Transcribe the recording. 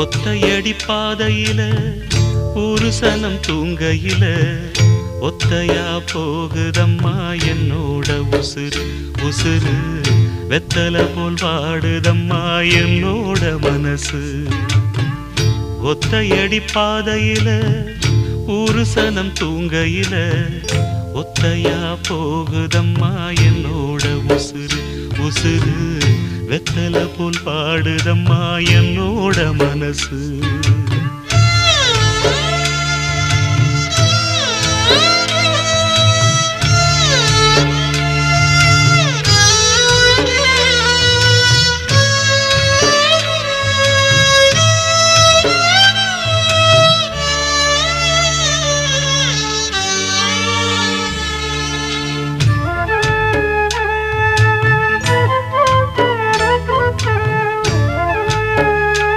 ஒத்தையடி பாதையில ஒரு சனம் தூங்கையில ஒத்தையா போகுதம்மா என்னோட உசுறு உசுறு வெத்தல போல் வாடுதம்மா என்னோட மனசு ஒத்தையடி பாதையில ஒரு சனம் தூங்கையில ஒத்தையா போகுதம்மா என்னோட உசுறு உசுறு வெத்தல போல் பாடுதம்மா என்னோட மனசு